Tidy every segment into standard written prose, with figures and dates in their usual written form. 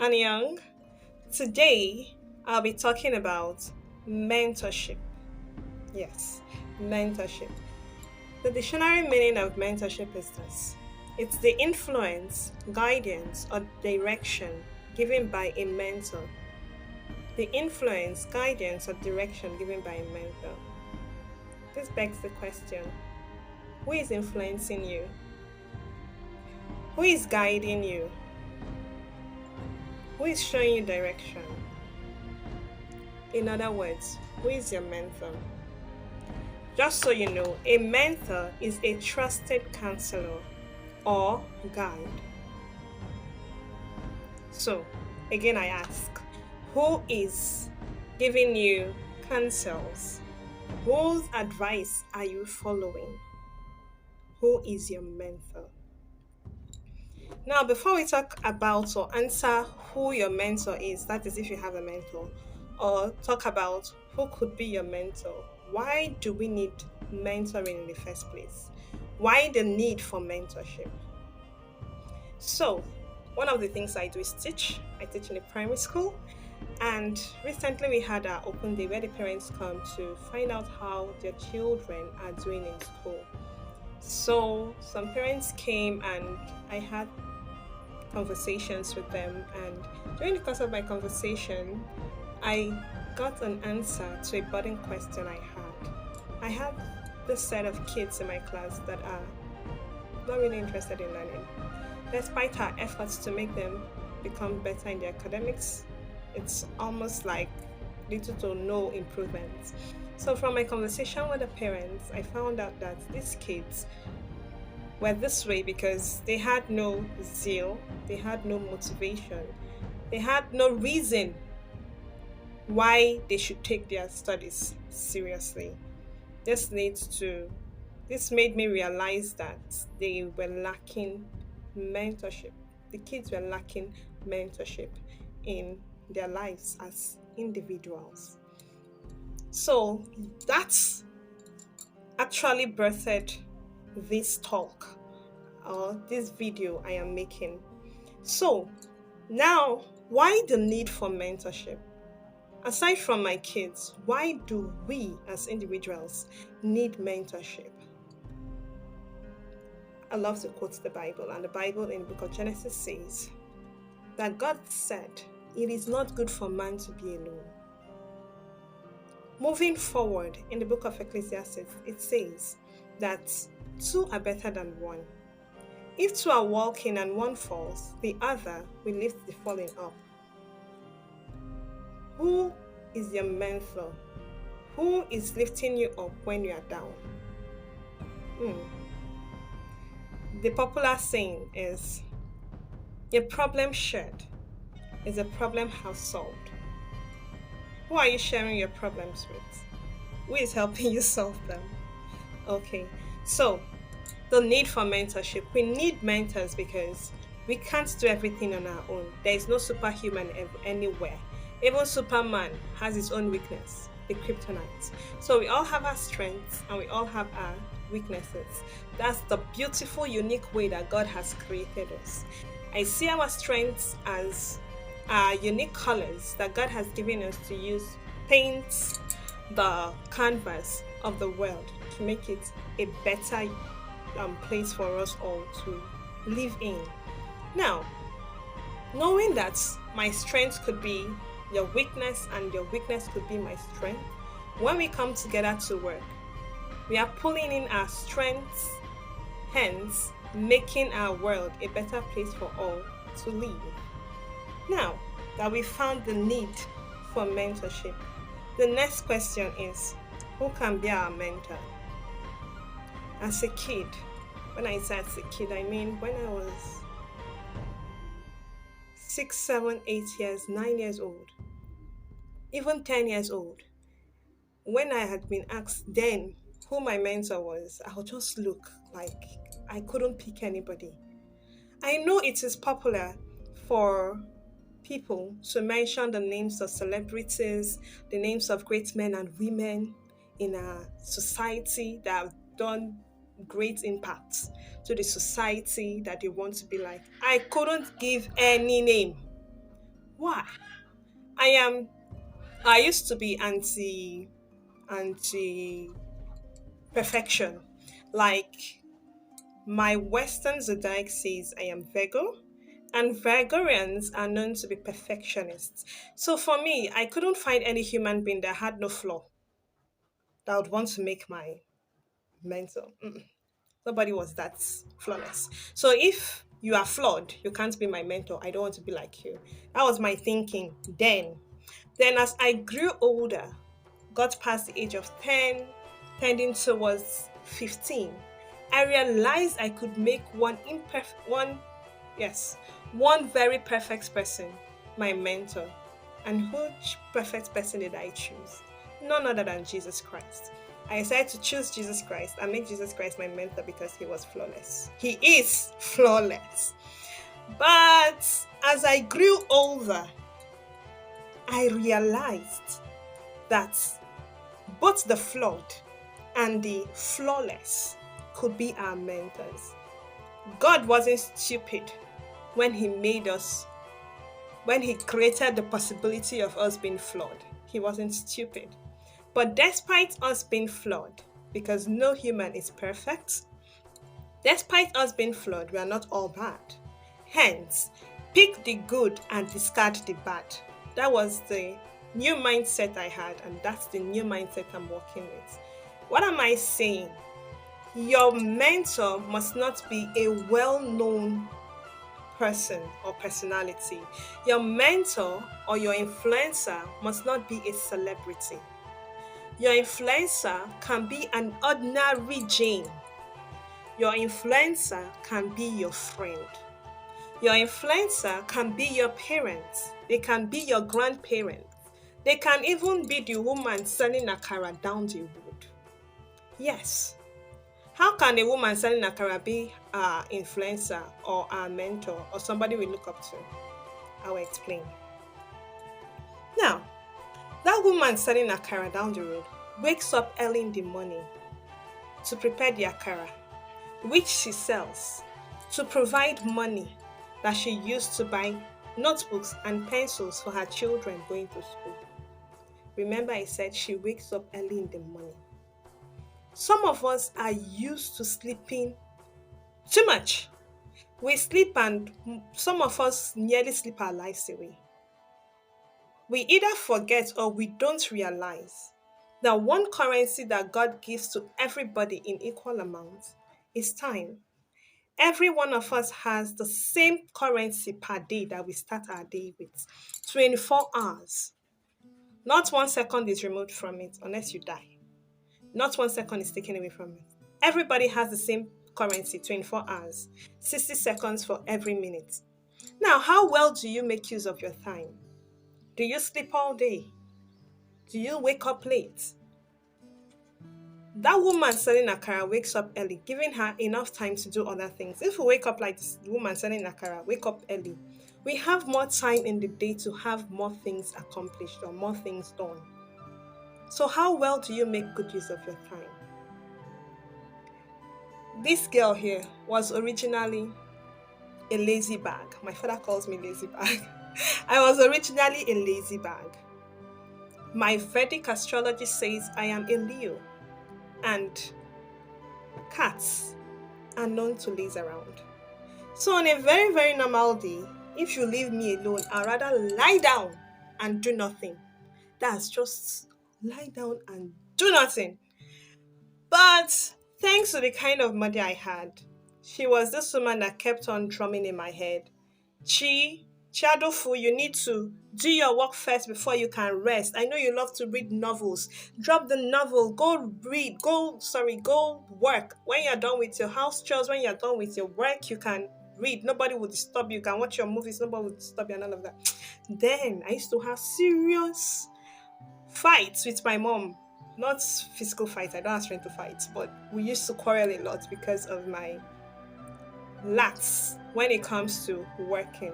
and Young. Today, I'll be talking about mentorship. Yes, mentorship. The dictionary meaning of mentorship is this: it's the influence, guidance, or direction given by a mentor. The influence, guidance, or direction given by a mentor. This begs the question: who is influencing you? Who is guiding you? Who is showing you direction? In other words, who is your mentor? Just so you know, a mentor is a trusted counselor or guide. So, again, I ask, who is giving you counsels? Whose advice are you following? Who is your mentor? Now, before we talk about or answer who your mentor is, that is, if you have a mentor, or talk about who could be your mentor, why do we need mentoring in the first place? Why the need for mentorship? So, one of the things I do is teach. I teach in a primary school, and recently we had our open day where the parents come to find out how their children are doing in school. So, some parents came and I had conversations with them, and during the course of my conversation I got an answer to a burning question I had this set of kids in my class that are not really interested in learning. Despite our efforts to make them become better in their academics, it's almost like little to no improvement. So from my conversation with the parents, I found out that these kids were this way because they had no zeal, they had no motivation, they had no reason why they should take their studies seriously. This leads to this made me realize that they were lacking mentorship. The kids were lacking mentorship in their lives as individuals. So that's actually birthed this talk or this video I am making. So, now, why the need for mentorship? Aside from my kids, why do we as individuals need mentorship? I love to quote the Bible, and the Bible in the book of Genesis says that God said, "It is not good for man to be alone." Moving forward in the book of Ecclesiastes, it says that two are better than one. If two are walking and one falls, the other will lift the falling up. Who is your mentor? Who is lifting you up when you are down? The popular saying is, a problem shared is a problem half solved. Who are you sharing your problems with? Who is helping you solve them? Okay, so the need for mentorship. We need mentors because we can't do everything on our own. There is no superhuman anywhere. Even Superman has his own weakness, the kryptonite. So we all have our strengths and we all have our weaknesses. That's the beautiful, unique way that God has created us. I see our strengths as our unique colors that God has given us to use, paint the canvas of the world to make it a better place for us all to live in. Now, knowing that my strength could be your weakness and your weakness could be my strength, when we come together to work, we are pulling in our strengths, hence making our world a better place for all to live. Now that we found the need for mentorship, the next question is, who can be our mentor? As a kid, when I say as a kid, I mean when I was 6, 7, 8 years, 9 years old, even 10 years old. When I had been asked then who my mentor was, I would just look like I couldn't pick anybody. I know it is popular for people to mention the names of celebrities, the names of great men and women in our society that have done great impacts to the society that they want to be like. I couldn't give any name, Why? I am I used to be anti perfection. Like my Western zodiac says I am Virgo, and Virgorians are known to be perfectionists. So for me, I couldn't find any human being that had no flaw that would want to make my mentor. Nobody was that flawless. So if you are flawed, you can't be my mentor. I don't want to be like you. That was my thinking then. Then as I grew older, got past the age of 10, tending towards 15, I realized I could make yes, one very perfect person my mentor. And which perfect person did I choose? None other than Jesus Christ. I decided to choose Jesus Christ and make Jesus Christ my mentor because he was flawless. He is flawless. But as I grew older, I realized that both the flawed and the flawless could be our mentors. God wasn't stupid when He made us, when He created the possibility of us being flawed. He wasn't stupid. But despite us being flawed, because no human is perfect, despite us being flawed, we are not all bad. Hence, pick the good and discard the bad. That was the new mindset I had, and that's the new mindset I'm working with. What am I saying? Your mentor must not be a well known person or personality. Your mentor or your influencer must not be a celebrity. Your influencer can be an ordinary Jane. Your influencer can be your friend. Your influencer can be your parents. They can be your grandparents. They can even be the woman selling akara down the road. Yes. How can a woman selling akara be our influencer or our mentor or somebody we look up to? I will explain. Now, that woman selling akara down the road wakes up early in the morning to prepare the akara, which she sells to provide money that she used to buy notebooks and pencils for her children going to school. Remember, I said she wakes up early in the morning. Some of us are used to sleeping too much. We sleep, and some of us nearly sleep our lives away. We either forget or we don't realize that one currency that God gives to everybody in equal amounts is time. Every one of us has the same currency per day that we start our day with, 24 hours. Not 1 second is removed from it unless you die. Not 1 second is taken away from it. Everybody has the same currency, 24 hours, 60 seconds for every minute. Now, how well do you make use of your time? Do you sleep all day? Do you wake up late? That woman selling akara wakes up early, giving her enough time to do other things. If we wake up like this woman selling akara, wake up early, we have more time in the day to have more things accomplished or more things done. So how well do you make good use of your time? This girl here was originally a lazy bag. My father calls me lazy bag. I was originally a lazy bag. My Vedic astrology says I am a Leo, and cats are known to laze around. So on a very, very normal day, if you leave me alone, I'd rather lie down and do nothing. That's just lie down and do nothing. But thanks to the kind of mother I had, she was this woman that kept on drumming in my head. Chiadofu, you need to do your work first before you can rest. I know you love to read novels. Drop the novel, go read, go work. When you're done with your house chores, when you're done with your work, you can read. Nobody will disturb you. You can watch your movies, nobody will disturb you, and all of that. Then I used to have serious fights with my mom. Not physical fights, I don't have strength to fight, but we used to quarrel a lot because of my lacks when it comes to working.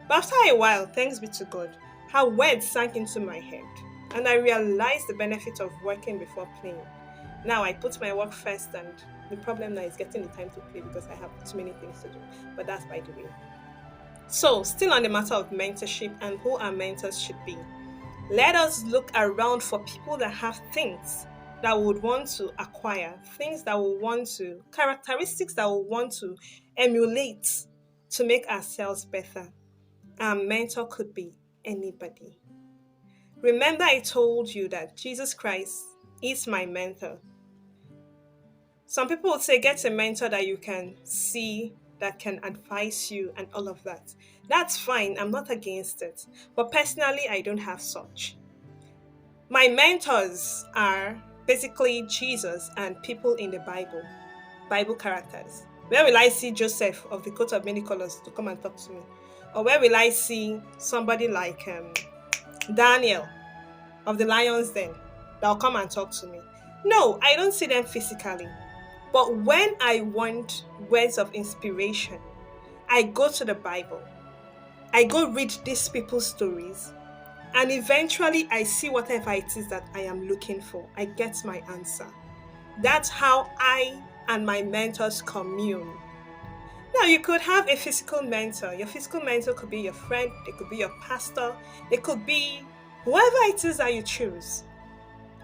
But after a while, thanks be to God, her words sank into my head, and I realized the benefit of working before playing. Now I put my work first, and the problem now is getting the time to play because I have too many things to do. But that's by the way. So, still on the matter of mentorship and who our mentors should be, let us look around for people that have things that we would want to acquire, things that we want to, characteristics that we want to emulate to make ourselves better. Our mentor could be anybody. Remember, I told you that Jesus Christ is my mentor. Some people would say, get a mentor that you can see, that can advise you, and all of that. That's fine, I'm not against it. But personally, I don't have such. My mentors are basically Jesus and people in the Bible, Bible characters. Where will I see Joseph of the coat of many colors to come and talk to me? Or where will I see somebody like Daniel of the lion's den that will come and talk to me? No, I don't see them physically. But when I want words of inspiration, I go to the Bible. I go read these people's stories. And eventually I see whatever it is that I am looking for. I get my answer. That's how I and my mentors commune. Now, you could have a physical mentor. Your physical mentor could be your friend, it could be your pastor, it could be whoever it is that you choose.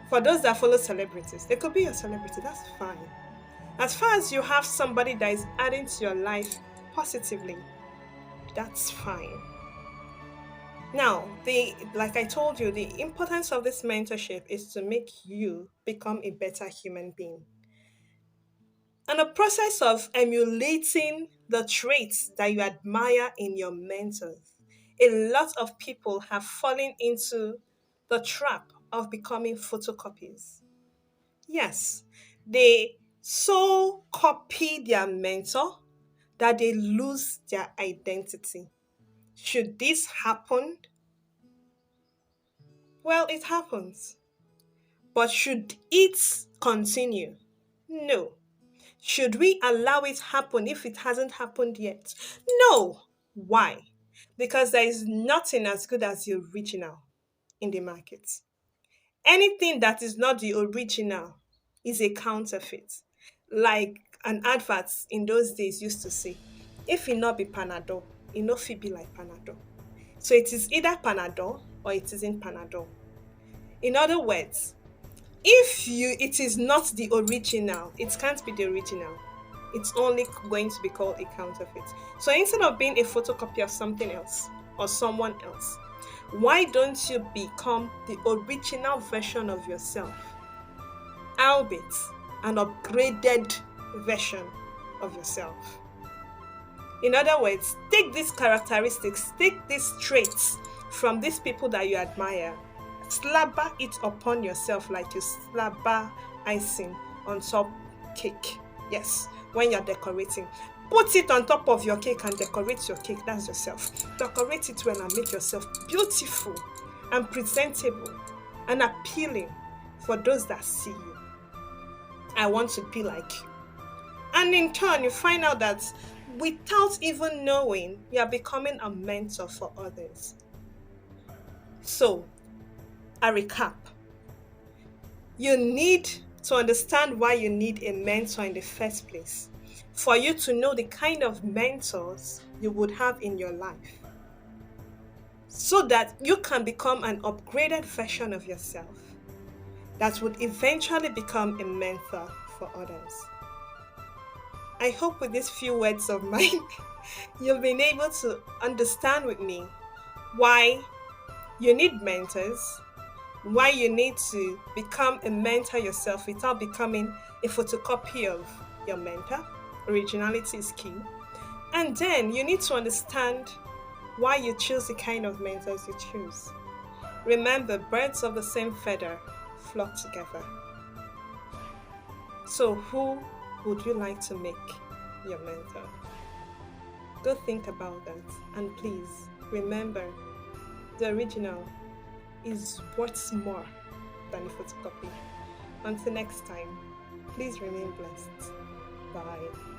For those that follow celebrities, they could be your celebrity. That's fine. As far as you have somebody that is adding to your life positively, that's fine. Now, like I told you, the importance of this mentorship is to make you become a better human being. And the process of emulating the traits that you admire in your mentors, a lot of people have fallen into the trap of becoming photocopies. Yes, they so copy their mentor that they lose their identity. Should this happen? Well, it happens. But should it continue? No. Should we allow it happen if it hasn't happened yet? No. Why? Because there is nothing as good as the original in the market. Anything that is not the original is a counterfeit. Like an advert in those days used to say, if it not be Panadol, it no fit be like Panadol. So it is either Panadol or it isn't Panadol. In other words, if it is not the original, it can't be the original. It's only going to be called a counterfeit. So instead of being a photocopy of something else or someone else, why don't you become the original version of yourself, albeit an upgraded version of yourself? In other words, take these characteristics, take these traits from these people that you admire, slabber it upon yourself like you slabber icing on top cake. Yes, when you're decorating. Put it on top of your cake and decorate your cake. That's yourself. Decorate it well and make yourself beautiful and presentable and appealing for those that see you. I want to be like you. And in turn, you find out that without even knowing, you are becoming a mentor for others. So, a recap. You need to understand why you need a mentor in the first place, for you to know the kind of mentors you would have in your life, so that you can become an upgraded version of yourself that would eventually become a mentor for others. I hope with these few words of mine, you've been able to understand with me why you need mentors, why you need to become a mentor yourself without becoming a photocopy of your mentor. Originality is key. And then you need to understand why you choose the kind of mentors you choose. Remember, birds of the same feather flock together. So who would you like to make your mentor? Go think about that. And please remember, the original is worth more than a photocopy. Until next time, please remain blessed. Bye.